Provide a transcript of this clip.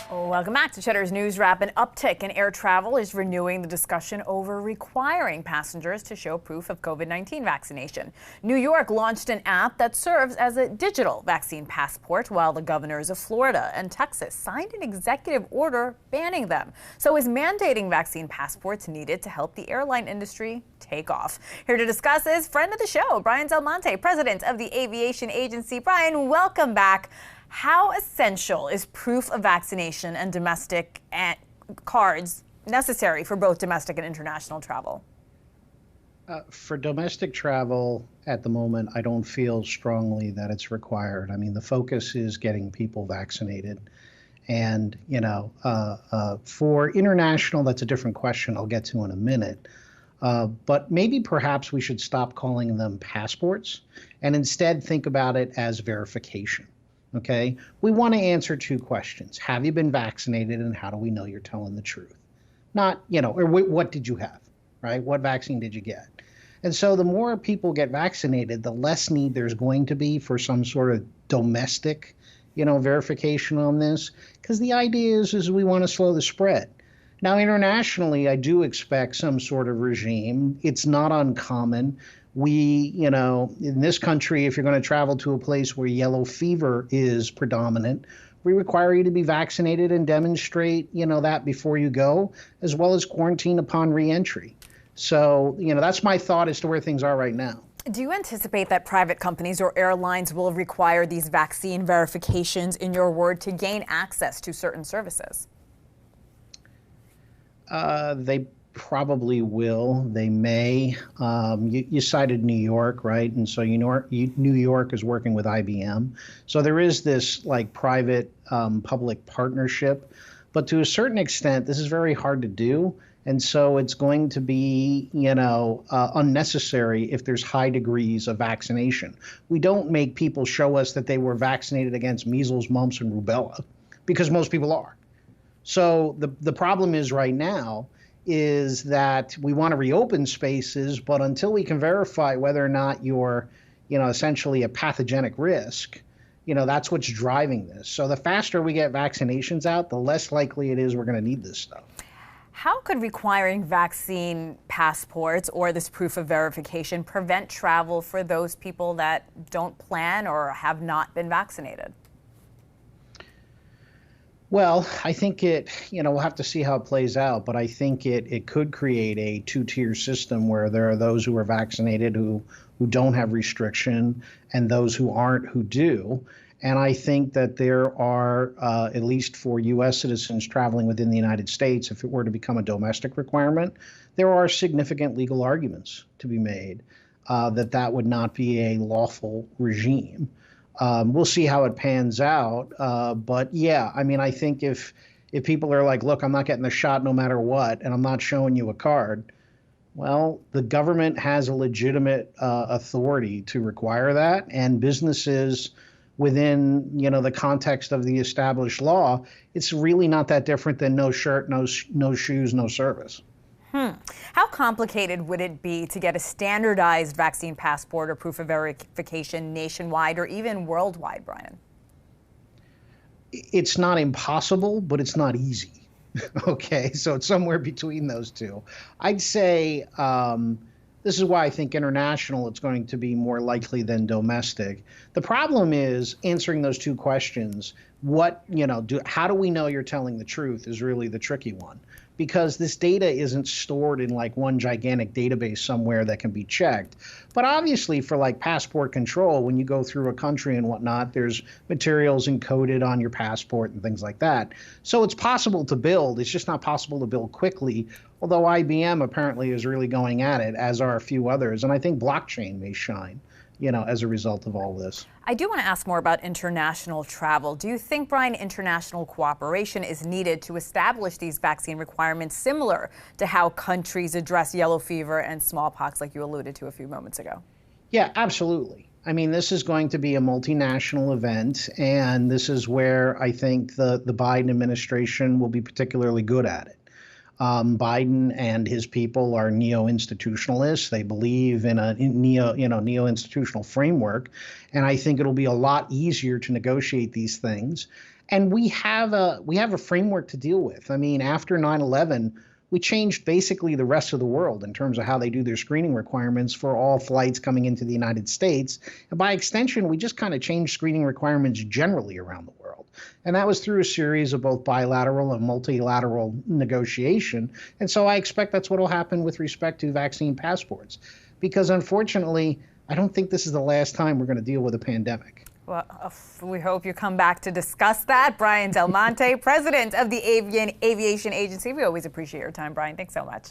Welcome back to Cheddar's News Wrap. An uptick in air travel is renewing the discussion over requiring passengers to show proof of COVID-19 vaccination. New York launched an app that serves as a digital vaccine passport, while the governors of Florida and Texas signed an executive order banning them. So is mandating vaccine passports needed to help the airline industry take off? Here to discuss is friend of the show, Brian Del Monte, president of the Aviation Agency. Brian, welcome back. How essential is proof of vaccination and domestic cards necessary for both domestic and international travel? For domestic travel at the moment, I don't feel strongly that it's required. I mean, the focus is getting people vaccinated. And, for international, that's a different question I'll get to in a minute. But maybe perhaps we should stop calling them passports and instead think about it as verification. Okay, we want to answer two questions. Have you been vaccinated, and how do we know you're telling the truth? Not, or what did you have, right? What vaccine did you get? And so the more people get vaccinated, the less need there's going to be for some sort of domestic, verification on this, because the idea is we want to slow the spread. Now, internationally, I do expect some sort of regime. It's not uncommon. We, in this country, if you're going to travel to a place where yellow fever is predominant, we require you to be vaccinated and demonstrate, that before you go, as well as quarantine upon reentry. So, that's my thought as to where things are right now. Do you anticipate that private companies or airlines will require these vaccine verifications, in your word, to gain access to certain services? They probably will. They may. You cited New York, right? And so New York is working with IBM. So there is this private public partnership. But to a certain extent, this is very hard to do. And so it's going to be, unnecessary if there's high degrees of vaccination. We don't make people show us that they were vaccinated against measles, mumps, and rubella, because most people are. So the problem is right now is that we want to reopen spaces, but until we can verify whether or not you're, essentially a pathogenic risk, that's what's driving this. So the faster we get vaccinations out, the less likely it is we're going to need this stuff. How could requiring vaccine passports or this proof of verification prevent travel for those people that don't plan or have not been vaccinated? Well, I think we'll have to see how it plays out, but I think it could create a two-tier system where there are those who are vaccinated who don't have restriction and those who aren't who do. And I think that there are, at least for U.S. citizens traveling within the United States, if it were to become a domestic requirement, there are significant legal arguments to be made that would not be a lawful regime. We'll see how it pans out. But yeah, I mean, I think if people are like, look, I'm not getting the shot no matter what, and I'm not showing you a card, well, the government has a legitimate authority to require that. And businesses within, the context of the established law, it's really not that different than no shirt, no shoes, no service. How complicated would it be to get a standardized vaccine passport or proof of verification nationwide or even worldwide, Brian? It's not impossible, but it's not easy. Okay, so it's somewhere between those two. I'd say this is why I think international it's going to be more likely than domestic. The problem is answering those two questions. How do we know you're telling the truth is really the tricky one, because this data isn't stored in one gigantic database somewhere that can be checked. But obviously for passport control, when you go through a country and whatnot, there's materials encoded on your passport and things like that. So it's possible to build. It's just not possible to build quickly, although IBM apparently is really going at it, as are a few others. And I think blockchain may shine, as a result of all this. I do want to ask more about international travel. Do you think, Brian, international cooperation is needed to establish these vaccine requirements similar to how countries address yellow fever and smallpox, like you alluded to a few moments ago? Yeah, absolutely. I mean, this is going to be a multinational event, and this is where I think the Biden administration will be particularly good at it. Biden and his people are neo-institutionalists. They believe in a neo-institutional framework. And I think it'll be a lot easier to negotiate these things. And we have a framework to deal with. I mean, after 9/11, we changed basically the rest of the world in terms of how they do their screening requirements for all flights coming into the United States. And by extension, we just kind of changed screening requirements generally around the world. And that was through a series of both bilateral and multilateral negotiation. And so I expect that's what will happen with respect to vaccine passports. Because unfortunately, I don't think this is the last time we're going to deal with a pandemic. Well, we hope you come back to discuss that. Brian Del Monte, president of the Aviation Agency. We always appreciate your time, Brian. Thanks so much.